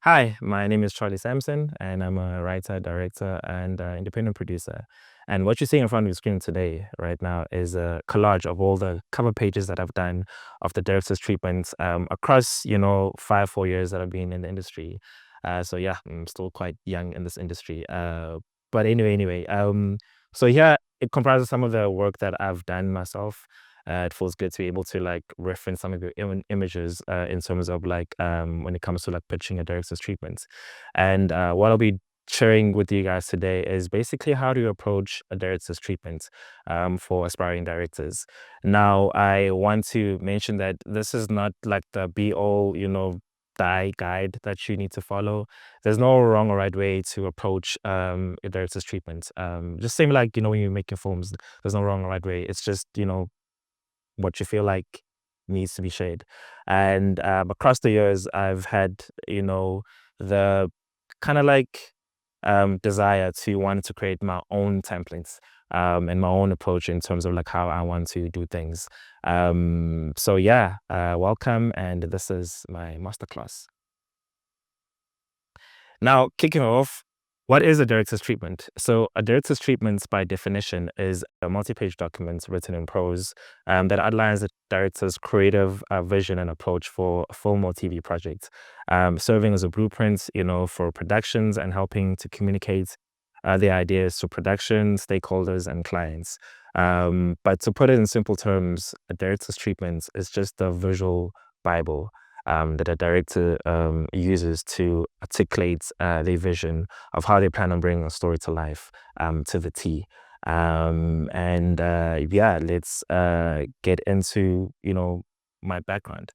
Hi, my name is Charlie Samson, and I'm a writer, director, and independent producer. And what you see in front of your screen today, right now, is a collage of all the cover pages that I've done of the director's treatments across, 4 years that I've been in the industry. So yeah, I'm still quite young in this industry. But anyway, so here it comprises some of the work that I've done myself. It feels good to be able to like reference some of your images in terms of like when it comes to like pitching a director's treatment. And what I'll be sharing with you guys today is basically how to approach a director's treatment for aspiring directors. Now, I want to mention that this is not like the be all, die guide that you need to follow. There's no wrong or right way to approach a director's treatment. Just same like, when you're making films, there's no wrong or right way. It's just, what you feel like needs to be shared. And across the years, I've had, the kind of like desire to want to create my own templates and my own approach in terms of like how I want to do things. So yeah, welcome. And this is my masterclass. Now, kicking off, what is a director's treatment? So, a director's treatment, by definition, is a multi page document written in prose that outlines the director's creative vision and approach for a film or TV project, serving as a blueprint, for productions and helping to communicate the ideas to production, stakeholders, and clients. But to put it in simple terms, a director's treatment is just a visual Bible that a director uses to articulate their vision of how they plan on bringing a story to life to the T. And yeah, let's get into my background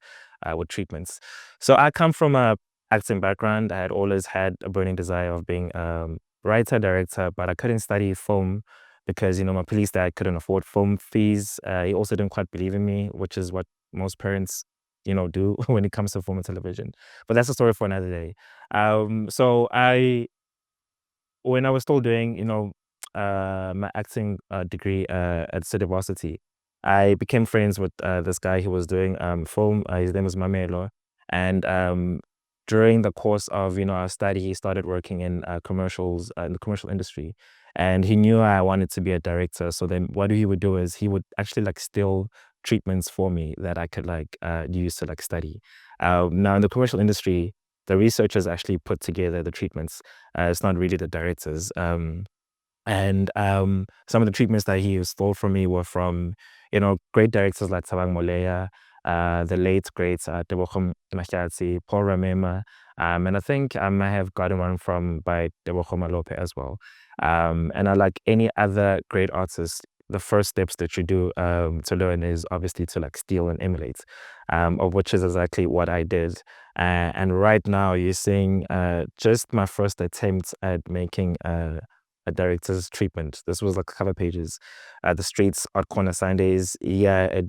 with treatments. So I come from a acting background. I had always had a burning desire of being writer, director, but I couldn't study film because my police dad couldn't afford film fees. He also didn't quite believe in me, which is what most parents do when it comes to film and television. But that's a story for another day. So when I was still doing, my acting degree at City Varsity, I became friends with this guy who was doing film. His name was Mamelo. And during the course of, our study, he started working in commercials, in the commercial industry. And he knew I wanted to be a director. So then what he would do is he would actually like steal treatments for me that I could like use to like study. Now in the commercial industry, the researchers actually put together the treatments. It's not really the directors. And some of the treatments that he stole from me were from, great directors like Tabang Moleya, the late greats Tebogo Mahlatsi, Paul Ramema, and I think I might have gotten one from by Tebogo Malope as well. And I like any other great artist, the first steps that you do to learn is obviously to like steal and emulate, of which is exactly what I did. And right now, you're seeing just my first attempt at making a director's treatment. This was like cover pages. The streets, art corner Sundays. Yeah,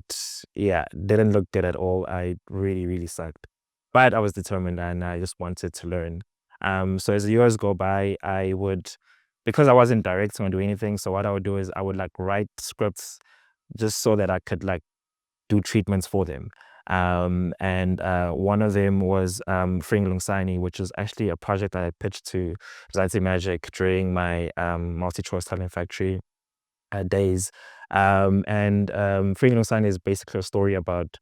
didn't look good at all. I really sucked. But I was determined and I just wanted to learn. So as the years go by, I would, because I wasn't directing or doing anything, so what I would do is I would like write scripts just so that I could like do treatments for them. And one of them was Fring which was actually a project that I pitched to Zanzi Magic during my multi-choice talent factory days. And Fring is basically a story about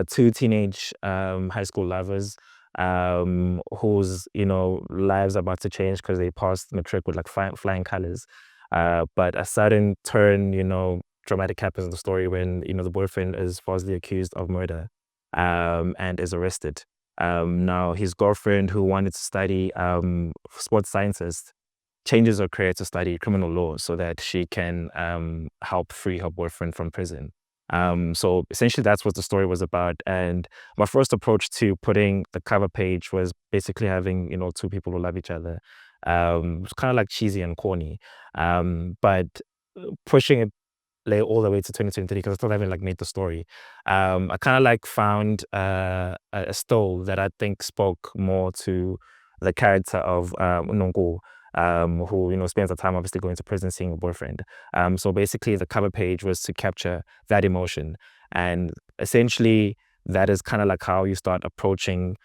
two teenage high school lovers whose lives are about to change because they passed matric with like flying colors. But a sudden turn, dramatic happens in the story when the boyfriend is falsely accused of murder and is arrested. Now his girlfriend, who wanted to study sports sciences, changes her career to study criminal law so that she can help free her boyfriend from prison. So essentially that's what the story was about. And my first approach to putting the cover page was basically having, two people who love each other. It's kind of like cheesy and corny. But pushing it like all the way to 2023 because I still haven't like made the story. I kind of like found a stole that I think spoke more to the character of Nongo, who spends the time obviously going to prison seeing a boyfriend. So basically, the cover page was to capture that emotion, and essentially that is kind of like how you start approaching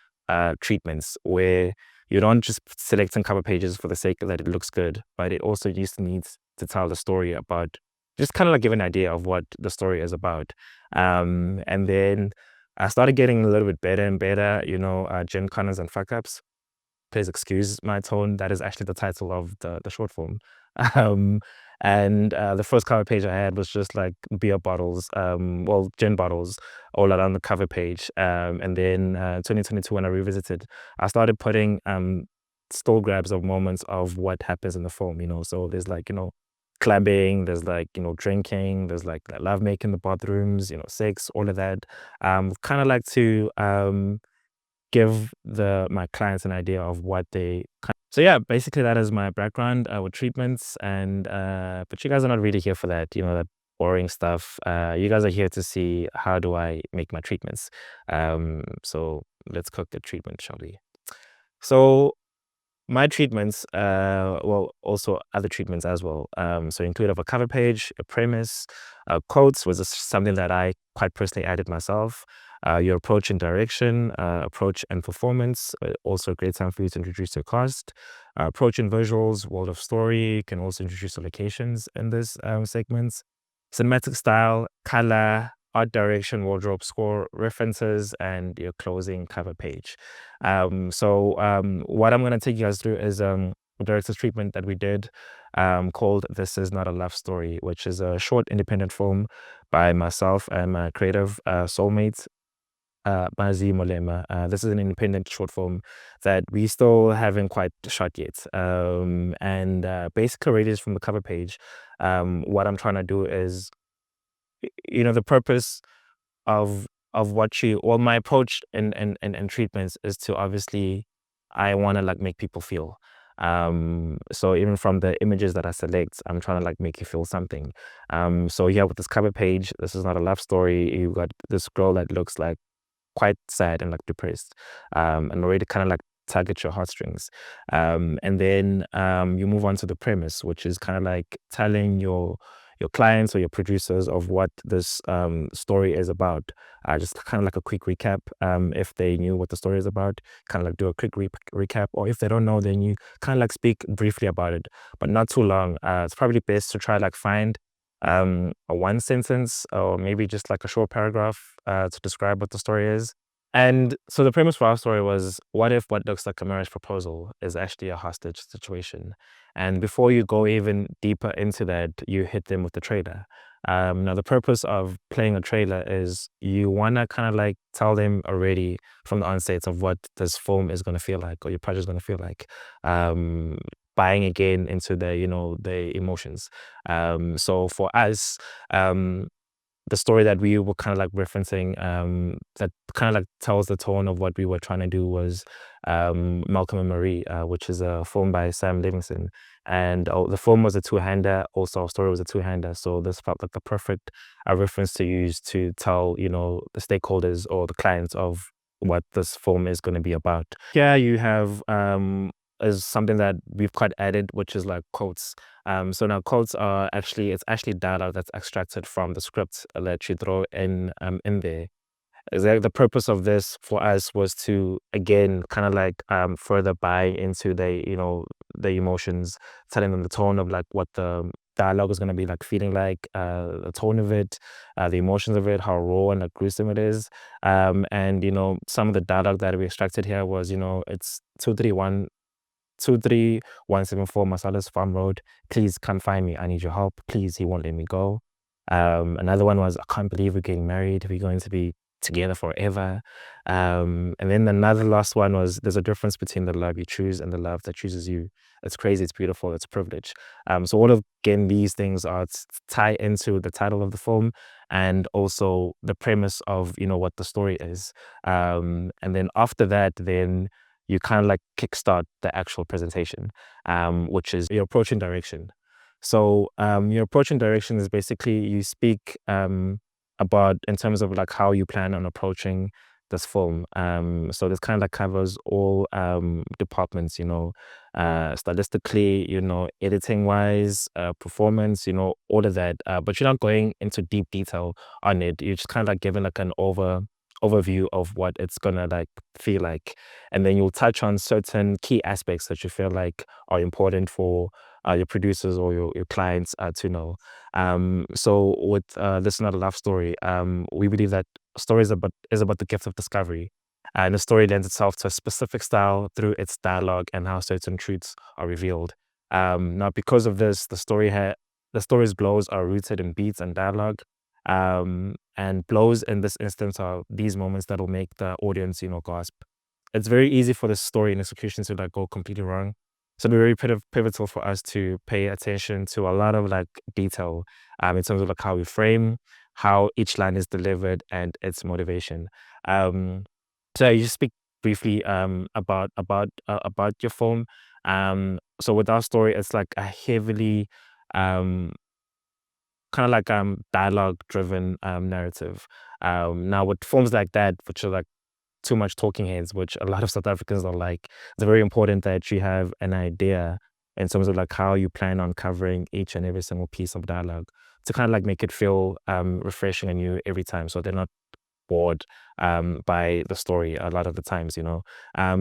treatments where you don't just select some cover pages for the sake that it looks good, but it also just needs to tell the story about, just kind of like give an idea of what the story is about. And then I started getting a little bit better and better, Gin Connors and Fuck Ups. Please excuse my tone. That is actually the title of the short form. Um, and the first cover page I had was just like beer bottles, well, gin bottles, all around the cover page. And then 2022, when I revisited, I started putting still grabs of moments of what happens in the film. So there's like clubbing, there's like drinking, there's like love making in the bathrooms, sex, all of that. Kind of like to give my clients an idea of what they so yeah, basically that is my background with treatments. And but you guys are not really here for that, that boring stuff. You guys are here to see how do I make my treatments. So let's cook the treatment, shall we? So my treatments, well, also other treatments as well. So include of a cover page, a premise, quotes was something that I quite personally added myself. Your approach and direction, approach and performance, also a great time for you to introduce your cast. Approach and visuals, world of story, you can also introduce the locations in this segments. Cinematic style, color, art direction, wardrobe score, references, and your closing cover page. What I'm going to take you guys through is a director's treatment that we did called This Is Not a Love Story, which is a short independent film by myself and my creative soulmate, Mazi Molema. This is an independent short film that we still haven't quite shot yet. And basic radius from the cover page. What I'm trying to do is, the purpose of my approach and treatments is to obviously, I want to like make people feel. So even from the images that I select, I'm trying to like make you feel something. So yeah, with this cover page, This Is Not a Love Story, you've got this girl that looks like quite sad and like depressed, and already kind of like target your heartstrings. And then you move on to the premise, which is kind of like telling your clients or your producers of what this story is about. Just kind of like a quick recap. If they knew what the story is about, kind of like do a quick recap, or if they don't know, then you kind of like speak briefly about it, but not too long. It's probably best to try like find a one sentence or maybe just like a short paragraph to describe what the story is. And so the premise for our story was, what if what looks like a marriage proposal is actually a hostage situation? And before you go even deeper into that, you hit them with the trailer. Now, the purpose of playing a trailer is you want to kind of like tell them already from the onset of what this film is going to feel like, or your project is going to feel like. Buying again into the emotions. So for us, the story that we were kind of like referencing, that kind of like tells the tone of what we were trying to do was Malcolm and Marie, which is a film by Sam Livingston. And the film was a two-hander. Also, our story was a two-hander. So this felt like the perfect reference to use to tell, the stakeholders or the clients of what this film is going to be about. Here you have is something that we've quite added, which is like quotes. So now quotes are it's actually dialogue that's extracted from the script that you throw in there. The purpose of this for us was to, again, kind of like further buy into the emotions, telling them the tone of like what the dialogue is going to be like, feeling like, the tone of it, the emotions of it, how raw and like gruesome it is. And some of the dialogue that we extracted here was, it's 23174 Masala's Farm Road. Please come find me. I need your help. Please, he won't let me go. Another one was, I can't believe we're getting married. We're going to be together forever. And then another last one was, there's a difference between the love you choose and the love that chooses you. It's crazy. It's beautiful. It's a privilege. So all of, again, these things are tie into the title of the film and also the premise of, what the story is. And then after that, then you kind of like kickstart the actual presentation, which is your approach and direction. So your approach and direction is basically you speak about in terms of like how you plan on approaching this film. So this kind of like covers all departments, stylistically, editing wise, performance, all of that. But you're not going into deep detail on it. You're just kind of like giving like an overview of what it's gonna like feel like, and then you'll touch on certain key aspects that you feel like are important for your producers or your clients to know. So with This Is Not a Love Story, we believe that story is about the gift of discovery. And the story lends itself to a specific style through its dialogue and how certain truths are revealed. Now, because of this, the story's blows are rooted in beats and dialogue. And blows in this instance are these moments that will make the audience, gasp. It's very easy for the story and execution to like go completely wrong. So it'll be very pivotal for us to pay attention to a lot of like detail in terms of like how we frame, how each line is delivered, and its motivation. Um, so you just speak briefly about your film. So with our story, it's like a heavily um kind of like dialogue driven narrative. Now with films like that, which are like too much talking heads, which a lot of South Africans don't like, it's very important that you have an idea in terms of like how you plan on covering each and every single piece of dialogue to kind of like make it feel refreshing and new every time, so they're not bored by the story a lot of the times, you know.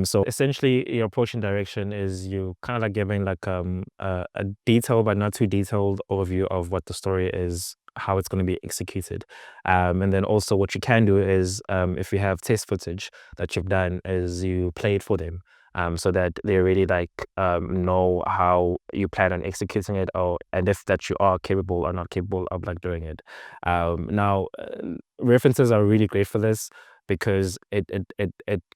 So essentially, your approach and direction is you kind of like giving like a detailed but not too detailed overview of what the story is, how it's going to be executed. And then also what you can do is if you have test footage that you've done, is you play it for them. So that they really like know how you plan on executing it, or and if that you are capable or not capable of like doing it. Now, references are really great for this because it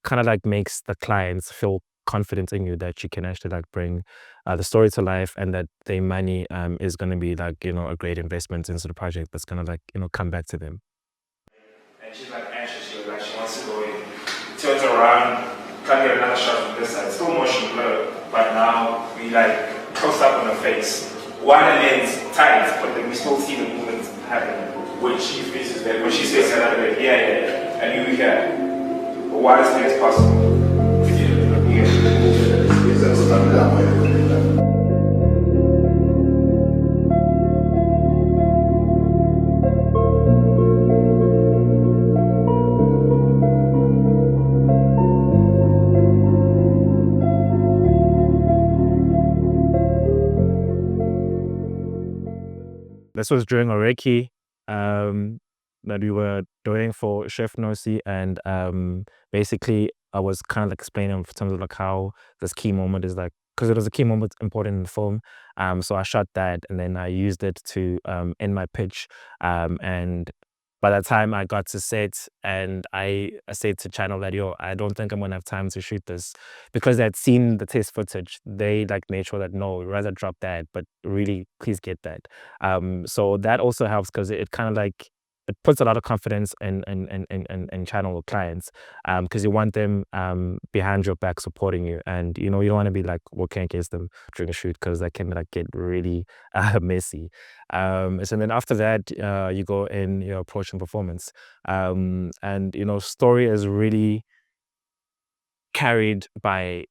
kind of like makes the clients feel confident in you that you can actually like bring the story to life, and that their money is going to be like, a great investment into the project that's going to like, come back to them. And she's like anxious, she wants to go in. Turns around, can't get another shot from this side. Still motion blur, but now we like close up on her face. One lens tight, but then we still see the movement happening. When she faces that, when she's facing that way, yeah. And you here, the widest thing as possible. This was during a recce that we were doing for Chef Nosi, and basically I was kind of like explaining in terms of like how this key moment is like, because it was a key moment important in the film. So I shot that and then I used it to end my pitch. And by the time I got to set, and I said to channel that, yo, I don't think I'm gonna have time to shoot this, because they'd seen the test footage. They like made sure that no, we'd rather drop that, but really please get that. So that also helps because it kind of like it puts a lot of confidence in channel clients, because you want them behind your back supporting you, and you don't want to be like working against them during a shoot, because that can like get really messy. So then after that, you go in your approach and performance, and story is really carried by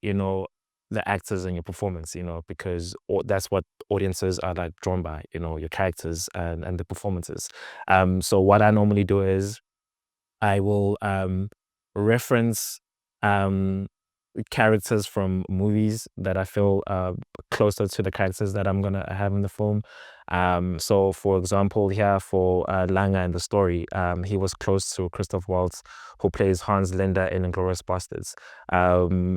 the actors and your performance, because that's what audiences are like drawn by, your characters and the performances. So what I normally do is I will reference um characters from movies that I feel closer to the characters that I'm gonna have in the film. So for example, here for Langa in the story, he was close to Christoph Waltz, who plays Hans Linder in Inglourious Basterds.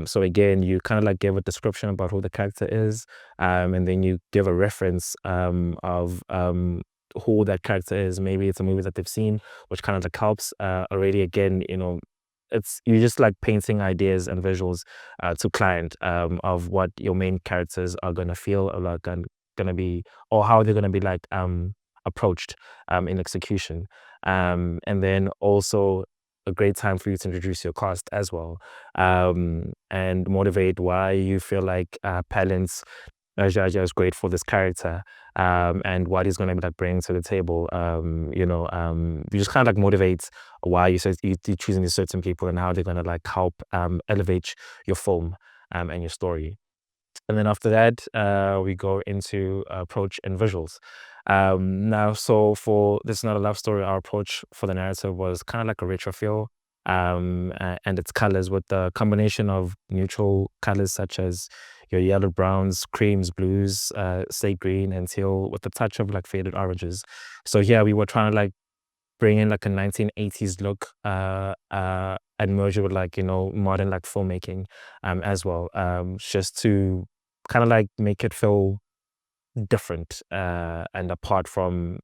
So again, you kind of like give a description about who the character is, and then you give a reference of who that character is. Maybe it's a movie that they've seen, which kind of like helps already. Again, it's you're just like painting ideas and visuals to client of what your main characters are gonna feel, or like gonna be, or how they're gonna be like approached in execution. And then also a great time for you to introduce your cast as well, and motivate why you feel like Palance Jaja is great for this character, and what he's going to like bring to the table. You just kind of like motivate why you're choosing these certain people, and how they're going to like help elevate your film and your story. And then after that, we go into approach and visuals. Now, so for This Is Not a Love Story, our approach for the narrative was kind of like a retro feel. and its colors with the combination of neutral colors such as your yellow, browns, creams, blues, slate green, and teal with a touch of like faded oranges. So here we were trying to like bring in like a 1980s look and merge it with like, modern like filmmaking as well, just to kind of like make it feel different and apart from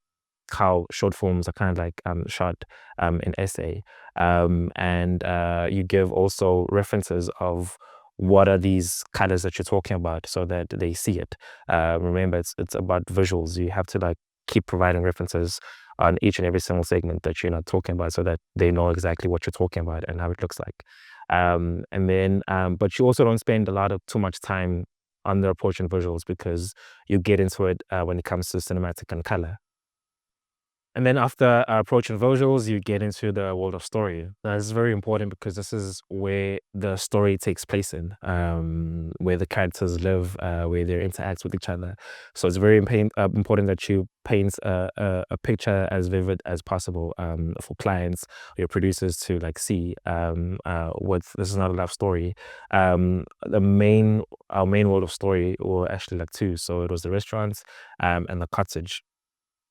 how short forms are kind of like shot in essay. And you give also references of what are these colors that you're talking about so that they see it. Remember, it's about visuals. You have to like keep providing references on each and every single segment that you're not talking about so that they know exactly what you're talking about and how it looks like. And then, but you also don't spend a lot of too much time on the approach and visuals because you get into it when it comes to cinematic and color. And then after approach and visuals, you get into the world of story. That's very important because this is where the story takes place in, where the characters live, where they interact with each other. So it's very important that you paint a picture as vivid as possible for clients, your producers to like see what this is not a love story. Our main world of story were actually like two. So it was the restaurants and the cottage.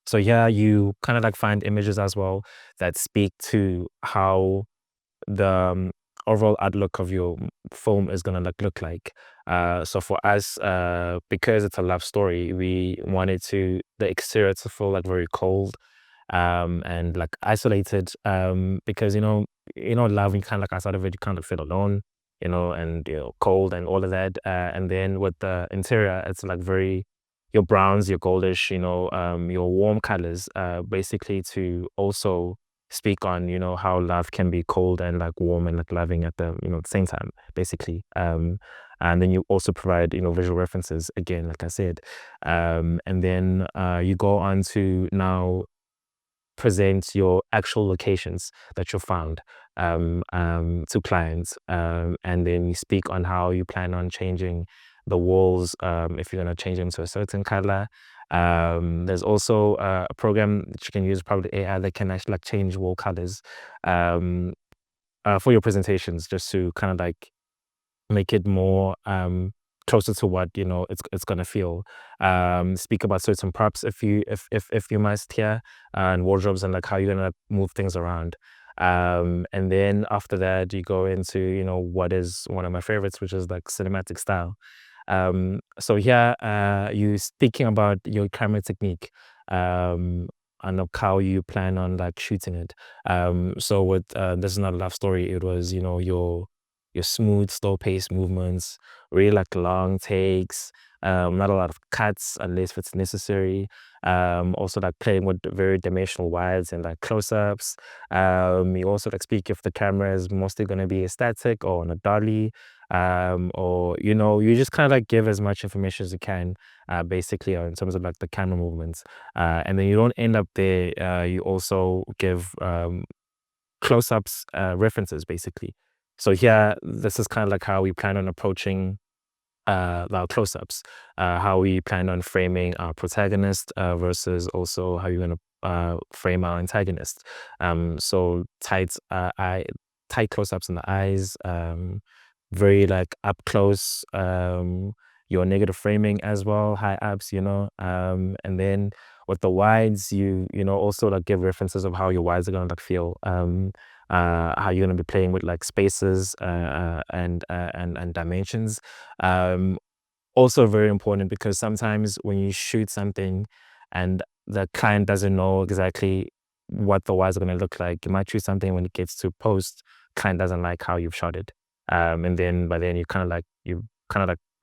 So yeah, you kind of like find images as well that speak to how the overall outlook of your film is gonna like look like. So for us, because it's a love story, we wanted the exterior to feel like very cold, and like isolated, because love, you kind of like outside of it, you kind of feel alone, and cold and all of that. And then with the interior, it's like very your browns, your goldish, your warm colors, basically to also speak on, how love can be cold and like warm and like loving at the same time, basically. And then you also provide, visual references again, like I said. And then you go on to now present your actual locations that you found to clients, and then you speak on how you plan on changing the walls, if you're going to change them to a certain color. There's also a program that you can use, probably AI, that can actually like change wall colors for your presentations, just to kind of like make it more closer to what it's gonna feel. Speak about certain props if you must here, and wardrobes, and like how you're gonna move things around. And then after that you go into what is one of my favorites, which is like cinematic style. So here you speaking about your camera technique, and of how you plan on like shooting it. So with This Is Not a Love Story, it was your smooth, slow-paced movements, really like long takes, not a lot of cuts unless it's necessary. Also like playing with very dimensional wides and like close-ups. You also like speak if the camera is mostly going to be static or on a dolly, or you just kind of like give as much information as you can, basically, in terms of like the camera movements. And then you don't end up there. You also give close-ups, references, basically. So here, this is kind of like how we plan on approaching our close-ups, how we plan on framing our protagonist versus also how you're going to frame our antagonist. So tight close-ups in the eyes, very like up close, your negative framing as well, high ups, and then with the wides, also like give references of how your wides are gonna like feel, how you're gonna be playing with like spaces and dimensions. Also very important because sometimes when you shoot something and the client doesn't know exactly what the wides are gonna look like, you might shoot something, when it gets to post, client doesn't like how you've shot it. And then by then you kind of like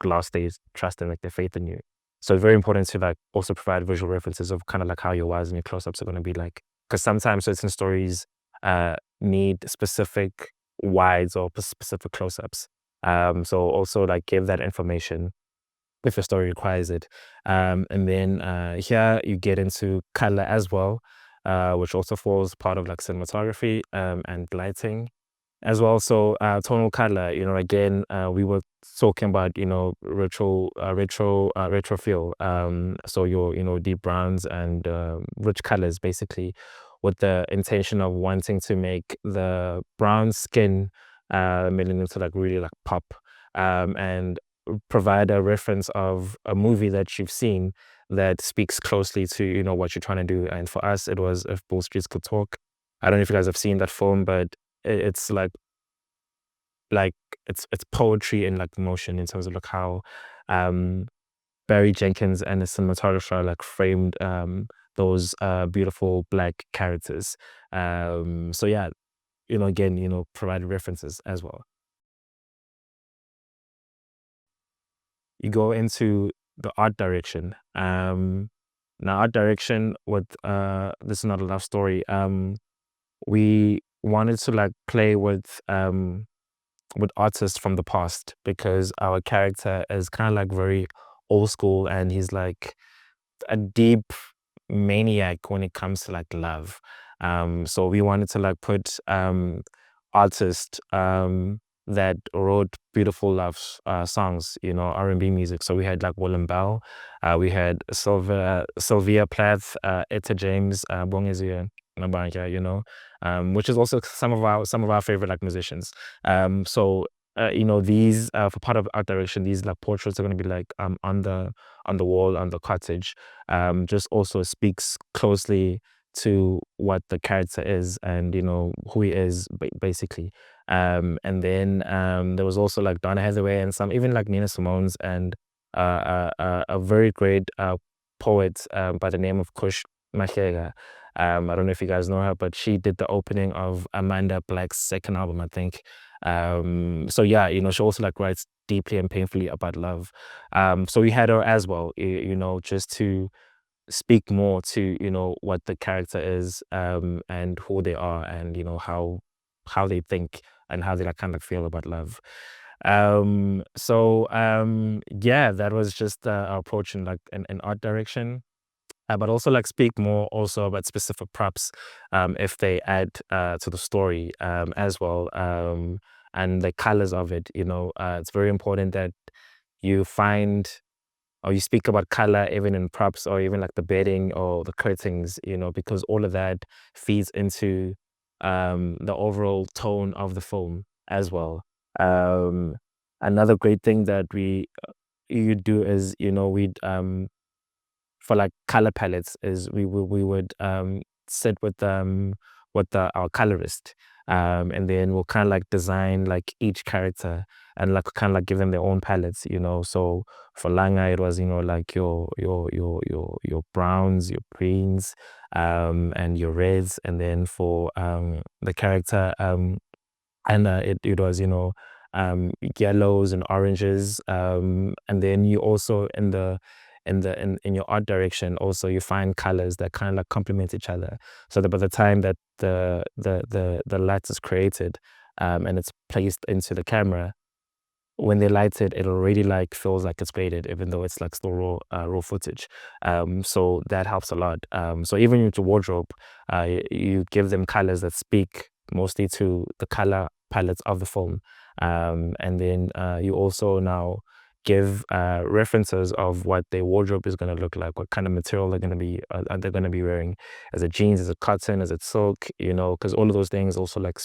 lost their trust and like their faith in you. So it's very important to like also provide visual references of kind of like how your wides and your close-ups are going to be like, because sometimes certain stories need specific wides or specific close-ups. So also like give that information if your story requires it. And then here you get into color as well, which also falls part of like cinematography and lighting as well. So tonal color, again, we were talking about, retro feel. So your, deep browns and rich colors, basically. with the intention of wanting to make the brown skin melanin to like really like pop, and provide a reference of a movie that you've seen that speaks closely to, you know, what you're trying to do. And for us, it was If Bull Streets Could Talk. I don't know if you guys have seen that film, but it's like it's poetry in like motion in terms of like how um Barry Jenkins and the cinematographer like framed those beautiful black characters. So yeah, you know, again, you know, provide references as well. You go into the art direction. Now art direction with this is not a love story. We wanted to like play with artists from the past because our character is kind of like very old school, and he's like a deep maniac when it comes to like love. So we wanted to like put artists that wrote beautiful love songs, you know, R&B music. So we had like Willem Bell, we had Sylvia Plath, Etta James, Bongezia Nabanja, you know, which is also some of our favorite like musicians. So you know, these for part of art direction, these like portraits are going to be like on the wall on the cottage. Just also speaks closely to what the character is and, you know, who he is basically. And then there was also like Donna Hathaway and some even like Nina Simone's and a very great poet by the name of Kush Mahlega. I don't know if you guys know her, but she did the opening of Amanda Black's second album, I think. So yeah, you know, she also like writes deeply and painfully about love. So we had her as well, you know, just to speak more to, you know, what the character is, and who they are, and, you know, how they think and how they like kind of feel about love. Yeah, that was just our approach in like an art direction. But also like speak more also about specific props, if they add to the story, as well, and the colors of it. You know, it's very important that you find or you speak about color even in props or even like the bedding or the curtains, you know, because all of that feeds into the overall tone of the film as well. Um, Another great thing that you do is, you know, we'd for like color palettes is we would sit with our colorist, and then we'll kind of like design like each character and like kind of like give them their own palettes, you know. So for Langa it was, you know, like your browns, your greens, and your reds. And then for the character, and it was, you know, yellows and oranges, and then you also in your art direction also you find colors that kind of like complement each other, so that by the time that the light is created, and it's placed into the camera, when they light it, it already like feels like it's graded, even though it's like still raw footage. So that helps a lot. So even with the wardrobe, you give them colors that speak mostly to the color palettes of the film. And then you also now give references of what their wardrobe is going to look like, what kind of material they're going to be are they going to be wearing. Is it jeans, is it cotton, is it silk, you know, because all of those things also like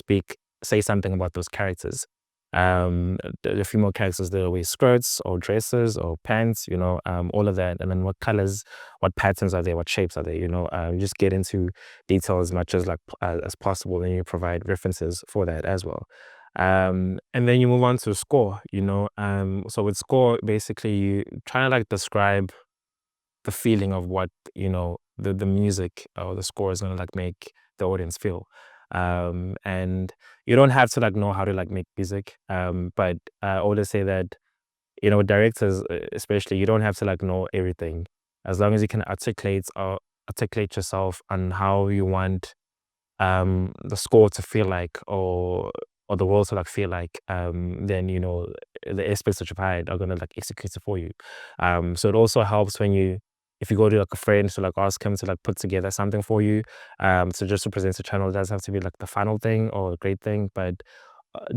say something about those characters. The female characters, they wear skirts or dresses or pants, you know, all of that. And then what colors, what patterns are there, what shapes are there, you know. You just get into detail as much as like as possible, and you provide references for that as well. And then you move on to score, you know. So with score, basically you try to like describe the feeling of what, you know, the music or the score is gonna like make the audience feel. And you don't have to like know how to like make music, but I always say that, you know, directors especially, you don't have to like know everything, as long as you can articulate yourself on how you want the score to feel like, or the world to like feel like, then, you know, the aspects that you've hired are gonna like execute it for you. So it also helps when if you go to like a friend to like ask him to like put together something for you, so just to present the channel, it doesn't have to be like the final thing or a great thing, but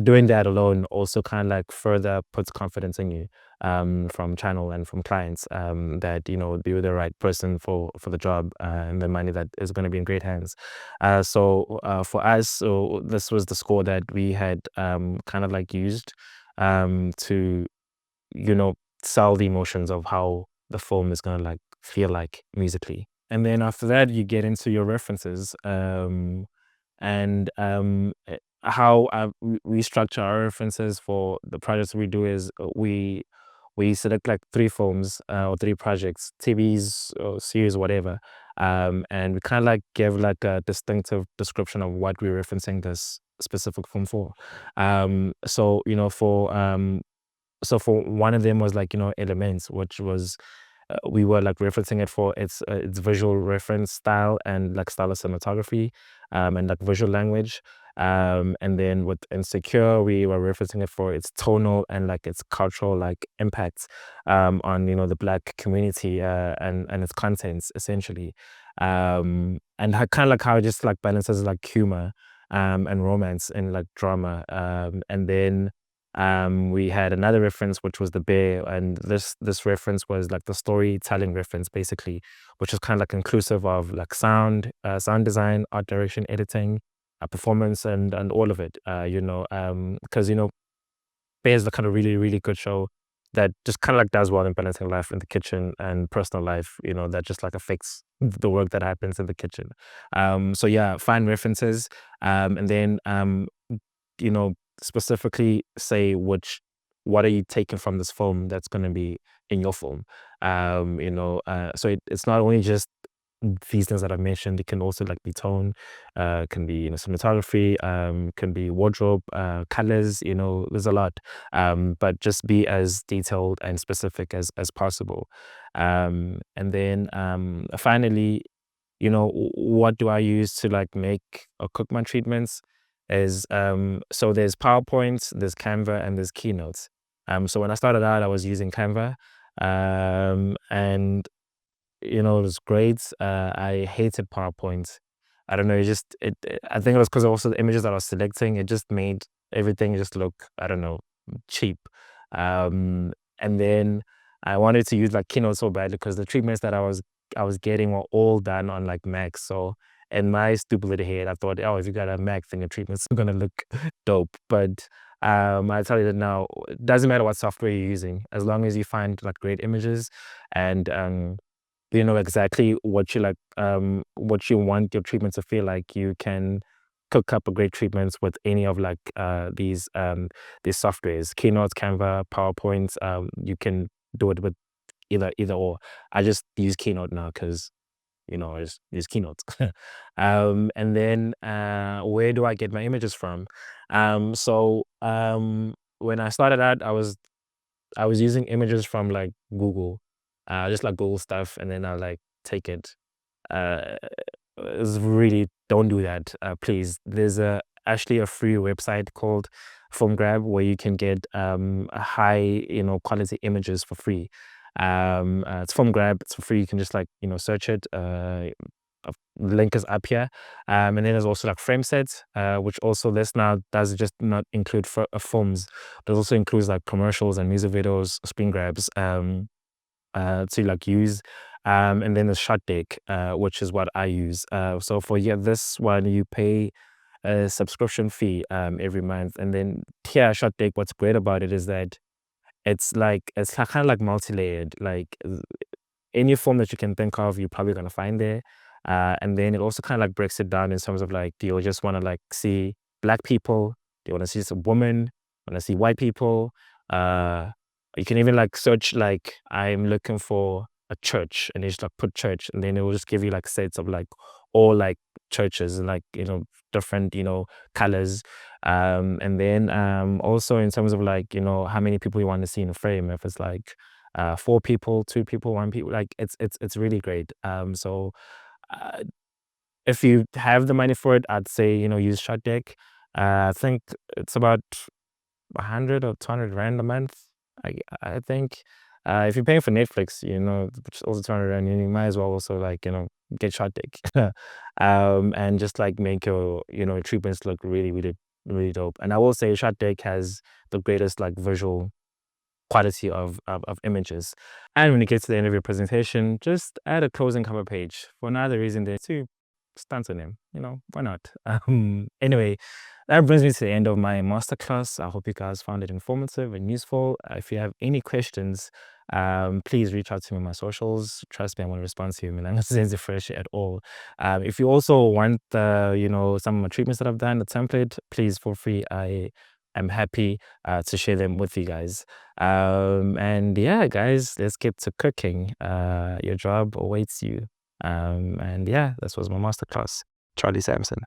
doing that alone also kind of like further puts confidence in you, from channel and from clients, that you're the right person for the job, and the money that is going to be in great hands. For us, so this was the score that we had kind of like used to you know sell the emotions of how the film is going to like feel like musically. And then after that you get into your references, and how we structure our references for the projects we do is, we select like three films, or three projects, TVs or series, whatever, and we kind of like give like a distinctive description of what we're referencing this specific film for. So for one of them was like Elements, which was, we were like referencing it for its visual reference style and like style of cinematography, and like visual language. And then with Insecure, we were referencing it for its tonal and like its cultural like impacts, on the Black community, and its contents essentially. And kind of like how it just like balances like humor, and romance and like drama. And then we had another reference, which was The Bear, and this reference was like the storytelling reference, basically, which is kind of like inclusive of like sound design, art direction, editing, performance, and all of it. Because Bear is the kind of really really good show that just kind of like does well in balancing life in the kitchen and personal life. That just like affects the work that happens in the kitchen. So yeah, find references, and then you know, specifically say what are you taking from this film that's going to be in your film. So it's not only just these things that I mentioned. It can also like be tone, can be cinematography, can be wardrobe, colors. There's a lot, but just be as detailed and specific as possible. And then finally, what do I use to like make or cook my treatments is, so there's PowerPoint, there's Canva, and there's Keynotes. So when I started out, I was using Canva, and it was great. I hated PowerPoint. I don't know. I think it was because also the images that I was selecting, it just made everything just look, I don't know, cheap. And then I wanted to use like Keynote so badly because the treatments that I was getting were all done on like Mac. So in my stupid little head, I thought, oh, if you got a Mac, then your treatment's gonna look dope. But I tell you that now, it doesn't matter what software you're using, as long as you find like great images, and you know exactly what you want your treatment to feel like, you can cook up a great treatments with any of like these softwares, Keynote, Canva, PowerPoint. You can do it with either or. I just use Keynote now because I just use Keynote. And then where do I get my images from? When I started out, I was using images from like Google, just like Google stuff, and then I like take it. Uh, it's really, don't do that, please. There's actually a free website called Film Grab where you can get a high quality images for free. It's Film Grab. It's for free. You can just like search it. Link is up here, and then there's also like Frameset, which also this now does just not include films, but it also includes like commercials and music videos, screen grabs, to like use. And then the Shot Deck, which is what I use. So for this one, you pay a subscription fee every month, and then here Shot Deck. What's great about it is that it's kind of like multi-layered. Like any form that you can think of, you're probably gonna find there. And then it also kind of like breaks it down in terms of like, do you just want to like see Black people? Do you want to see some women? Want to see white people? You can even like search like, I'm looking for a church, and you just like put church, and then it will just give you like sets of like all like churches and like different colors. And then also in terms of like how many people you want to see in a frame. If it's like 4 people, 2 people, 1 people, like it's really great. Uh, if you have the money for it, I'd say use Shot Deck. I think it's about 100 or 200 rand a month. I think if you're paying for Netflix, which is also 200 rand, you might as well also like get Shot Deck, and just like make your treatments look really really really dope. And I will say shot deck has the greatest like visual quality of images. And when you get to the end of your presentation, just add a closing cover page for another reason than to stand on him. Why not? Anyway, that brings me to the end of my masterclass. I hope you guys found it informative and useful. If you have any questions, please reach out to me on my socials. Trust me, I want to respond to you. I'm not saying fresh at all. If you also want some of my treatments that I've done, the template, please feel free. I am happy to share them with you guys. And yeah, guys, let's get to cooking. Your job awaits you. And yeah, this was my masterclass. Charlie Samson.